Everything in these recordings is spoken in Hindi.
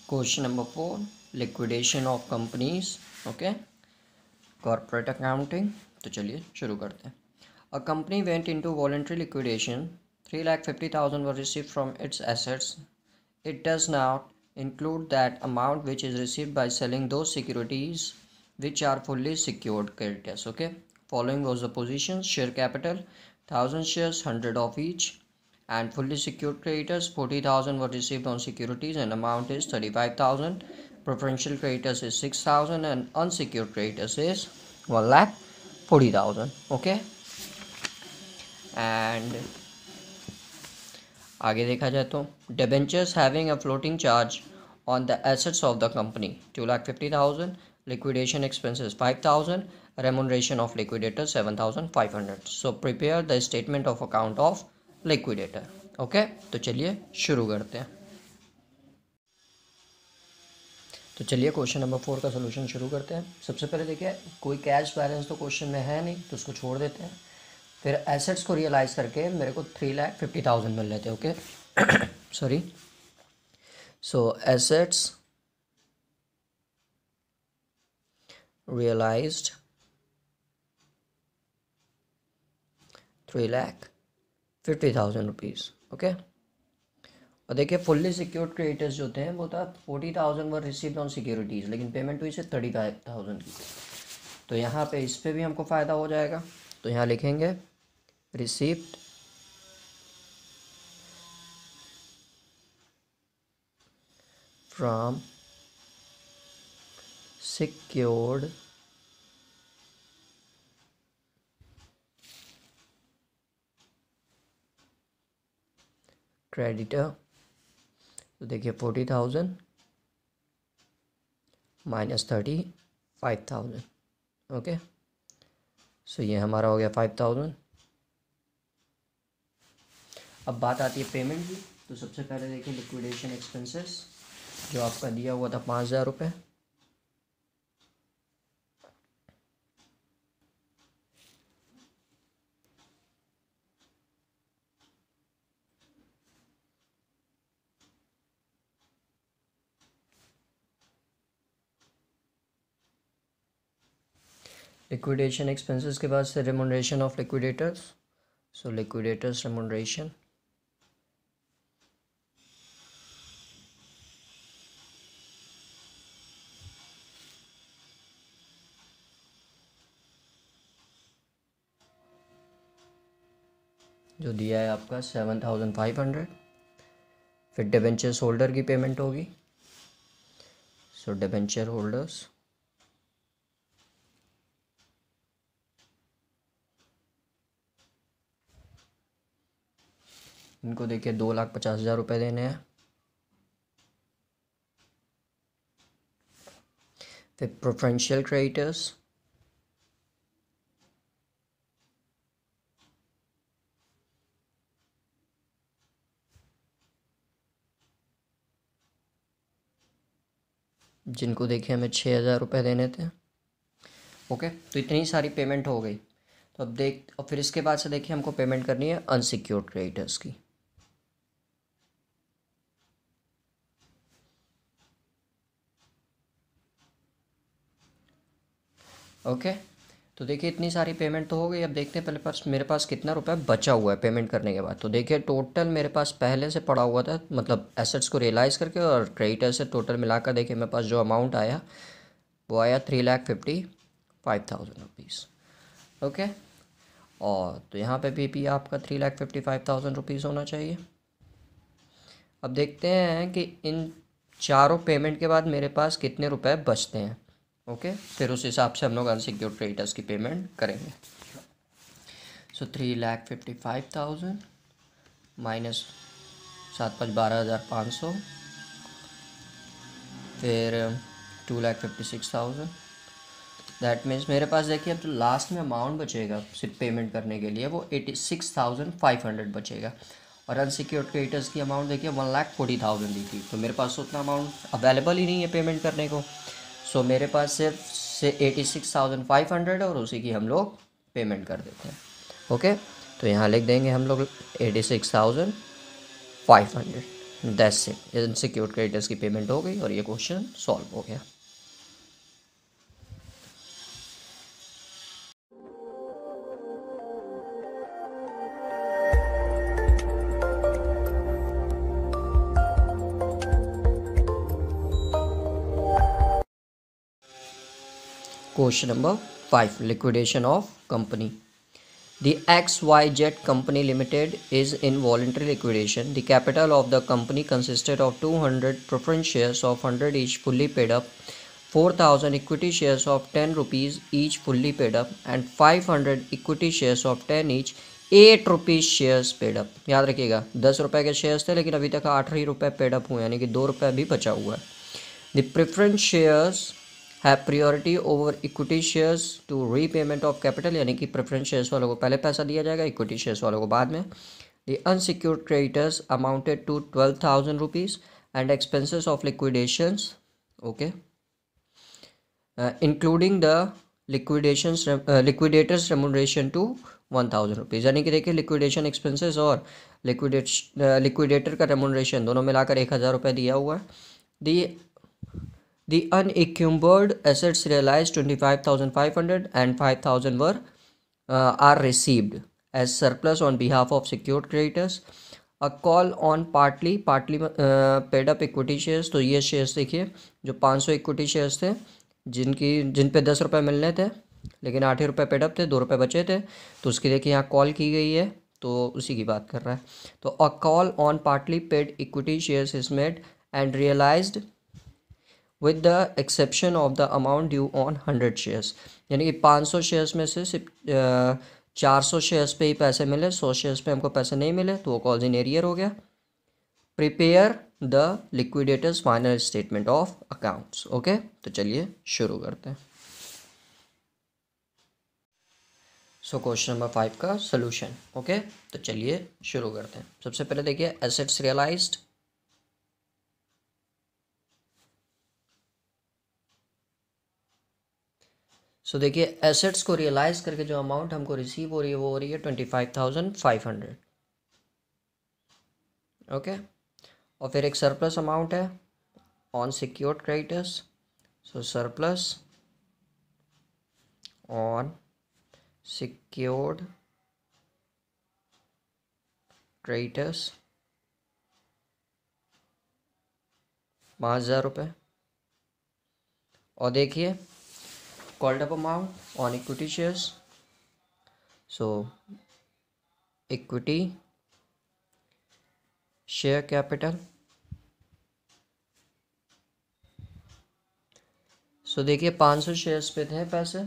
Question number 4, liquidation of companies. Okay, corporate accounting. तो चलिए शुरू करते हैं. A company went into voluntary liquidation. 3,50,000 were received from its assets. It does not include that amount which is received by selling those securities which are fully secured creditors. Okay, following was the positions: share capital 1,000 shares, 100 of each, and fully secured creditors 40,000 were received on securities and amount is 35,000. Preferential creditors is 6,000 and unsecured creditors is 1,40,000. Okay, and आगे देखा जाए तो debentures having a floating charge on the assets of the company 2,50,000, liquidation expenses 5,000, remuneration of liquidator 7,500. So prepare the statement of account of liquidator. Okay, तो चलिए शुरू करते हैं. तो चलिए क्वेश्चन नंबर 4 का सोल्यूशन शुरू करते हैं. सबसे पहले देखिए, कोई कैश बैलेंस तो क्वेश्चन में है नहीं, तो उसको छोड़ देते हैं. फिर एसेट्स को रियलाइज करके मेरे को 3,50,000 मिल रहे थे. Okay, sorry. So assets realised 3,50,000 rupees. Okay, और देखिए फुल्ली सिक्योर्ड क्रेडिटर्स जो थे वो था 40,000 वर रिसीव्ड ऑन सिक्योरिटीज़, लेकिन पेमेंट हुई से 35,000 की. तो यहाँ पे इस पे भी हमको फ़ायदा हो जाएगा. तो यहाँ लिखेंगे रिसीव्ड फ्रॉम सिक्योर्ड क्रेडिटर. तो देखिए 40,000 माइनस 35,000. ओके, सो ये हमारा हो गया 5,000. अब बात आती है पेमेंट की. तो सबसे पहले देखिए लिक्विडेशन एक्सपेंसेस जो आपका दिया हुआ था 5,000 रुपये. लिक्विडेशन एक्सपेंसेस के बाद से remuneration of liquidators. So liquidators remuneration जो दिया है आपका 7,500. फिर डिबेंचर्स होल्डर की पेमेंट होगी. सो डिबेंचर होल्डर्स इनको देखिए 2,50,000 रुपये देने हैं. फिर प्रेफरेंशियल क्रेडिटर्स जिनको देखिए हमें 6,000 रुपये देने थे. ओके, तो इतनी सारी पेमेंट हो गई. तो अब और फिर इसके बाद से देखिए हमको पेमेंट करनी है अनसिक्योर्ड क्रेडिटर्स की. ओके, तो देखिए इतनी सारी पेमेंट तो हो गई. अब देखते हैं पहले मेरे पास कितना रुपया बचा हुआ है पेमेंट करने के बाद. तो देखिए टोटल मेरे पास पहले से पड़ा हुआ था, मतलब एसेट्स को रियलाइज़ करके और क्रेडिटर से टोटल मिलाकर देखिए मेरे पास जो अमाउंट आया वो आया 3,55,000 रुपीज़. ओके, और तो यहाँ पे भी आपका 3,55,000 रुपीज़ होना चाहिए. अब देखते हैं कि इन चारों पेमेंट के बाद मेरे पास कितने रुपए बचते हैं. ओके, फिर उस हिसाब से हम लोग अनसिक्योर्ड क्रेडिटर्स की पेमेंट करेंगे. सो 3,55,000 माइनस 7,12,500 फिर 2,56,000. दैट मीन्स मेरे पास देखिए अब जो लास्ट में अमाउंट बचेगा सिर्फ पेमेंट करने के लिए वो 86,500 बचेगा. और अनसिक्योर्ड क्रेडिटर्स की अमाउंट देखिए 1,40,000 दी थी. तो मेरे पास उतना अमाउंट अवेलेबल ही नहीं है पेमेंट करने को. सो मेरे पास सिर्फ से 86,500 और उसी की हम लोग पेमेंट कर देते हैं. ओके, तो यहाँ लिख देंगे हम लोग 86,500. दैट्स इट, अनसिक्योर्ड क्रेडिटर्स की पेमेंट हो गई और ये क्वेश्चन सॉल्व हो गया। Question number 5. Liquidation of company. The XYZ Company Limited is in voluntary liquidation. The capital of the company consisted of 200 preference shares of 100 each fully paid up, 4,000 equity shares of 10 rupees each fully paid up, and 500 equity shares of 10 each 8 rupees shares paid up. याद रखिएगा 10 रुपये के शेयर्स थे लेकिन अभी तक 8 ही रुपये पेड अप हुए, यानी कि 2 रुपये भी बचा हुआ है। The preference shares have priority over equity shares to repayment of capital, यानी कि प्रेफरेंस शेयर्स वालों को पहले पैसा दिया जाएगा, इक्विटी शेयर्स वालों को बाद में। The unsecured creditors amounted to 12,000 rupees and expenses of liquidations, okay, including the liquidator's remuneration to 1,000 rupees, यानी कि देखिए लिक्विडेशन एक्सपेंसेस और लिक्विडेटर का रेमुनरेशन दोनों मिलाकर 1,000 रुपये दिया हुआ है। The unencumbered assets realized 25,500 and 5,000 are received as surplus on behalf of secured creditors. A call on partly paid up equity shares, तो ये शेयर्स देखिए जो 500 इक्विटी शेयर्स थे जिन पे 10 रुपये मिलने थे लेकिन 8 ही रुपये पेड अप थे, 2 रुपये बचे थे, तो उसकी देखिए यहाँ कॉल की गई है, तो उसी की बात कर रहा है। तो a call on partly paid equity shares is made and realised with the exception of the amount due on 100 shares, यानी कि 500 शेयर्स में से सिर्फ 400 शेयर्स पे ही पैसे मिले, 100 शेयर्स पे हमको पैसे नहीं मिले, तो वो कॉल्स इन एरियर हो गया। Prepare the liquidators final statement of accounts, okay. तो चलिए शुरू करते हैं। सो क्वेश्चन नंबर 5 का सोल्यूशन, ओके। तो चलिए शुरू करते हैं। सबसे पहले देखिए एसेट्स रियलाइज्ड, सो देखिए एसेट्स को रियलाइज करके जो अमाउंट हमको रिसीव हो रही है वो हो रही है 25,500, ओके। और फिर एक सरप्लस अमाउंट है on secured creditors, so surplus on secured creditors 5,000 रुपये। और देखिए called up amount on equity shares, so equity share capital, so देखिए 500 शेयर्स पे थे पैसे,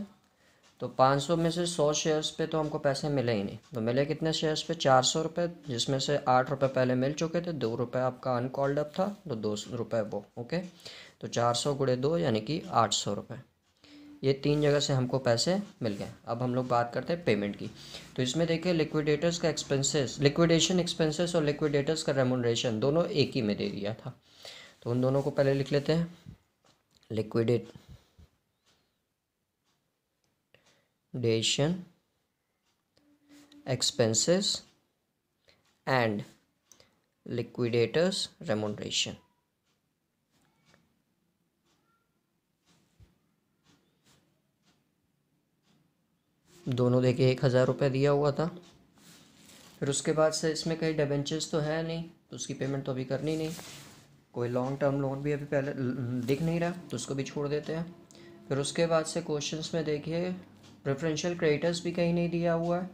तो 500 में से 100 शेयर्स पे तो हमको पैसे मिले ही नहीं, तो मिले कितने शेयर्स पे 400 रुपये, जिसमें से 8 रुपये पहले मिल चुके थे, 2 रुपये आपका अनकॉल्ड अप था, तो 2 रुपये वो, ओके। तो 400 गुणे 2 यानी कि 800 रुपये, ये 3 जगह से हमको पैसे मिल गए। अब हम लोग बात करते हैं पेमेंट की। तो इसमें देखिए लिक्विडेटर्स का एक्सपेंसेस, लिक्विडेशन एक्सपेंसेस और लिक्विडेटर्स का रेमुनरेशन दोनों एक ही में दे दिया था, तो उन दोनों को पहले लिख लेते हैं। Liquidation expenses and liquidators remuneration, दोनों देखिए 1,000 रुपये दिया हुआ था। फिर उसके बाद से इसमें कई डिबेंचर्स तो है नहीं, तो उसकी पेमेंट तो अभी करनी नहीं, कोई लॉन्ग टर्म लोन भी अभी पहले दिख नहीं रहा, तो उसको भी छोड़ देते हैं। फिर उसके बाद से क्वेश्चंस में देखिए प्रेफरेंशियल क्रेडिटर्स भी कहीं नहीं दिया हुआ है,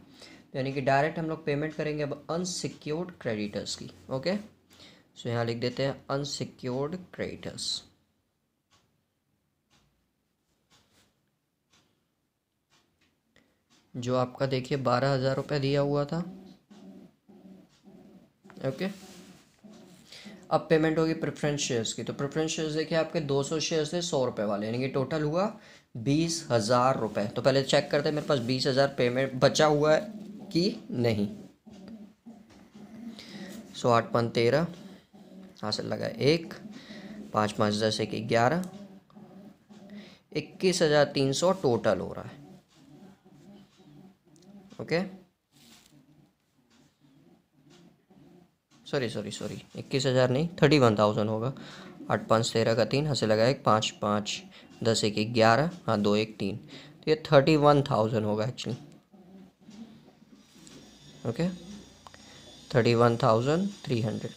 यानी कि डायरेक्ट हम लोग पेमेंट करेंगे अब अनसिक्योर्ड क्रेडिटर्स की, ओके। सो यहाँ लिख देते हैं अनसिक्योर्ड क्रेडिटर्स, जो आपका देखिए 12,000 रुपये दिया हुआ था, ओके। अब पेमेंट होगी प्रेफरेंस शेयर्स की, तो प्रेफरेंस शेयर्स देखिए आपके 200 शेयर्स थे 100 रुपये वाले, यानी कि टोटल हुआ 20,000 रुपये। तो पहले चेक करते हैं मेरे पास 20,000 पेमेंट बचा हुआ है कि नहीं। सो 8 5 13 हासिल लगा 1, 5 5 10 1 11, 21,300 टोटल हो रहा है, ओके। सॉरी 21,000 नहीं, 31,000 होगा। 8 5 13 का 3, हंसे लगा एक 5 5 10 1 11, हाँ 2 1 3, तो ये 31,000 होगा एक्चुअली। ओके 31,300।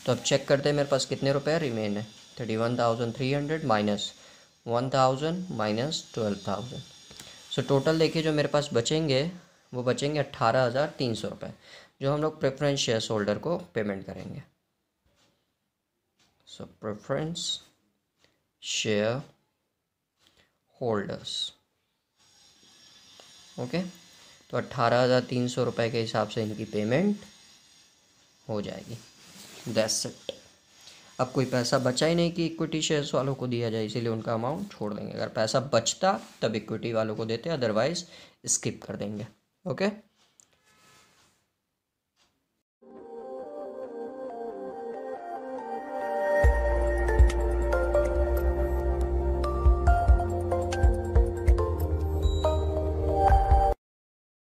तो अब चेक करते हैं मेरे पास कितने रुपए रिमेन है। 31,300 माइनस 1,000 माइनस 12,000। सो टोटल देखिए जो मेरे पास बचेंगे वो बचेंगे 18,300 रुपये, जो हम लोग प्रेफरेंस शेयर होल्डर को पेमेंट करेंगे। सो प्रेफरेंस शेयर होल्डर्स, ओके, तो 18,300 रुपये के हिसाब से इनकी पेमेंट हो जाएगी। That's it. अब कोई पैसा बचा ही नहीं कि इक्विटी शेयर्स वालों को दिया जाए, इसीलिए उनका अमाउंट छोड़ देंगे। अगर पैसा बचता तब इक्विटी वालों को देते, अदरवाइज स्किप कर देंगे। ओके।